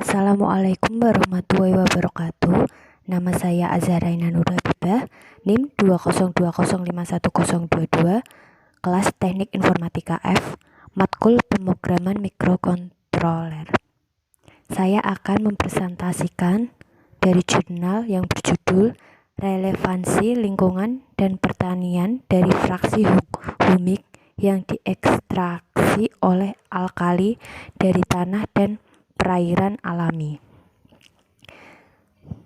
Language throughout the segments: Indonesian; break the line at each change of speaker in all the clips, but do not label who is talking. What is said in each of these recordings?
Assalamualaikum warahmatullahi wabarakatuh. Nama saya Azharaina Nur Habibah, NIM 202051022, kelas Teknik Informatika F, matkul pemrograman mikrokontroler. Saya akan mempresentasikan dari jurnal yang berjudul Relevansi Lingkungan dan Pertanian dari Fraksi Humik yang diekstraksi oleh alkali dari tanah dan perairan alami.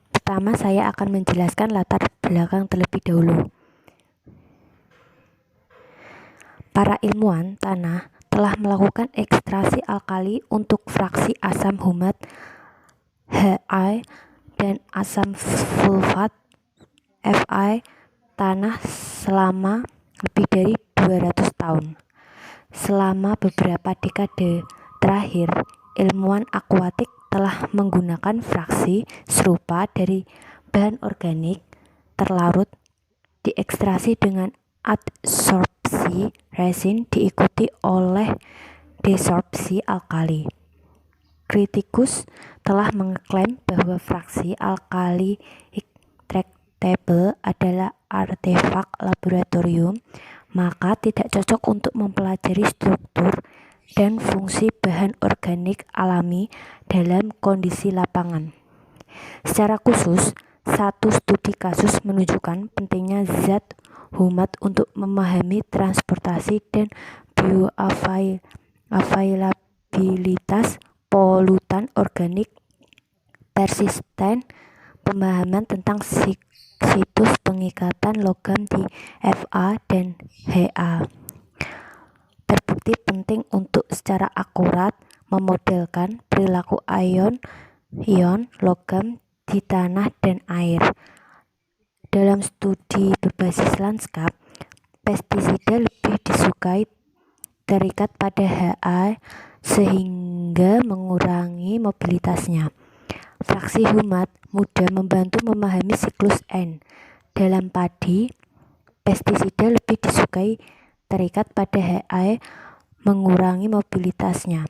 Pertama, saya akan menjelaskan latar belakang terlebih dahulu. Para ilmuwan tanah telah melakukan ekstraksi alkali untuk fraksi asam humat Hi dan asam sulfat Fi tanah selama lebih dari 200 tahun. Selama beberapa dekade terakhir, ilmuwan akuatik telah menggunakan fraksi serupa dari bahan organik terlarut diekstraksi dengan adsorpsi resin diikuti oleh desorpsi alkali. Kritikus telah mengklaim bahwa fraksi alkali intractable adalah artefak laboratorium, maka tidak cocok untuk mempelajari struktur dan fungsi bahan organik alami dalam kondisi lapangan. Secara khusus, satu studi kasus menunjukkan pentingnya zat humat untuk memahami transportasi dan bioavailabilitas polutan organik persisten, pemahaman tentang situs pengikatan logam di Fa dan Ha. Terbukti penting untuk secara akurat memodelkan perilaku ion logam di tanah dan air. Dalam studi berbasis lanskap, pestisida lebih disukai terikat pada Ha sehingga mengurangi mobilitasnya. Fraksi humat mudah membantu memahami siklus N. Dalam padi, pestisida lebih disukai terikat pada Ha mengurangi mobilitasnya.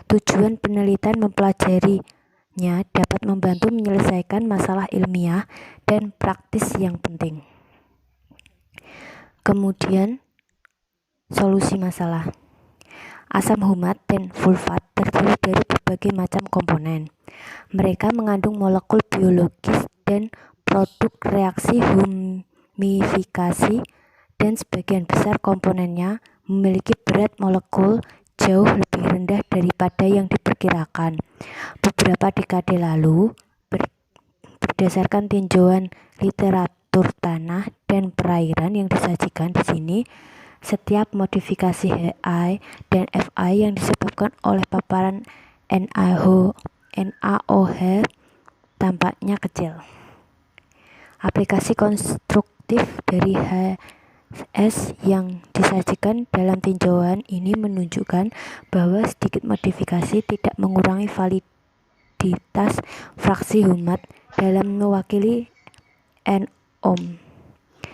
Tujuan penelitian mempelajarinya dapat membantu menyelesaikan masalah ilmiah dan praktis yang penting. Kemudian, solusi masalah. Asam humat dan sulfat terdiri dari berbagai macam komponen. Mereka mengandung molekul biologis dan produk reaksi humifikasi, dan sebagian besar komponennya memiliki berat molekul jauh lebih rendah daripada yang diperkirakan. Beberapa dekade lalu, berdasarkan tinjauan literatur tanah dan perairan yang disajikan di sini, setiap modifikasi Hi dan Fi yang disebabkan oleh paparan NaOH tampaknya kecil. Aplikasi konstruktif dari Hs yang disajikan dalam tinjauan ini menunjukkan bahwa sedikit modifikasi tidak mengurangi validitas fraksi humat dalam mewakili N-ohm.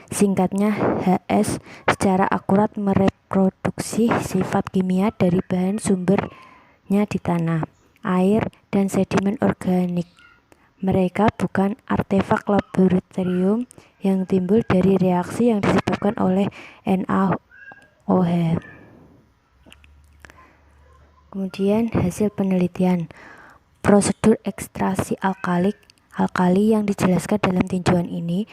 Singkatnya, Hs secara akurat mereproduksi sifat kimia dari bahan sumbernya di tanah, air, dan sedimen organik. Mereka bukan artefak laboratorium yang timbul dari reaksi yang disebabkan oleh NaOH. Kemudian hasil penelitian. Prosedur ekstraksi alkali yang dijelaskan dalam tinjauan ini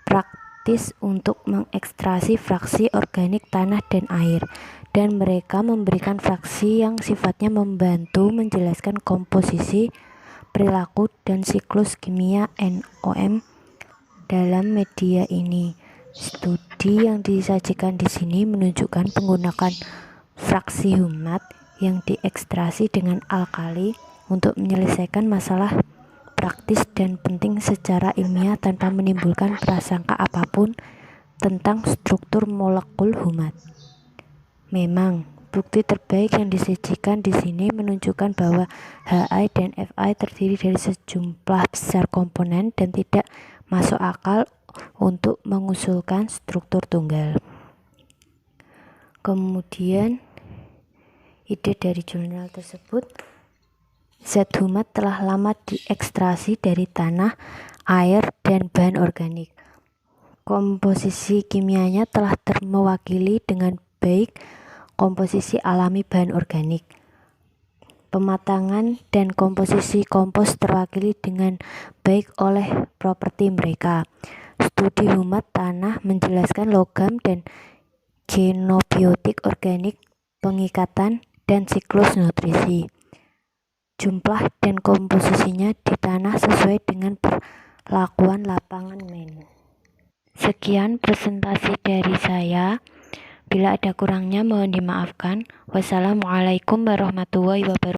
praktis untuk mengekstraksi fraksi organik tanah dan air, dan mereka memberikan fraksi yang sifatnya membantu menjelaskan komposisi, perilaku, dan siklus kimia NOM dalam media ini. Studi yang disajikan di sini menunjukkan penggunaan fraksi humat yang diekstraksi dengan alkali untuk menyelesaikan masalah praktis dan penting secara ilmiah tanpa menimbulkan prasangka apapun tentang struktur molekul humat. Memang, bukti terbaik yang disajikan di sini menunjukkan bahwa Hi dan Fi terdiri dari sejumlah besar komponen dan tidak masuk akal untuk mengusulkan struktur tunggal. Kemudian, ide dari jurnal tersebut Zat humat telah lama diekstraksi dari tanah, air, dan bahan organik. Komposisi kimianya telah termewakili dengan baik komposisi alami bahan organik. Pematangan dan komposisi kompos terwakili dengan baik oleh properti mereka. Studi humat tanah menjelaskan logam dan genobiotik organik, pengikatan, dan siklus nutrisi. Jumlah dan komposisinya di tanah sesuai dengan perlakuan lapangan menu. Sekian presentasi dari saya. Bila ada kurangnya mohon dimaafkan. Wassalamualaikum warahmatullahi wabarakatuh.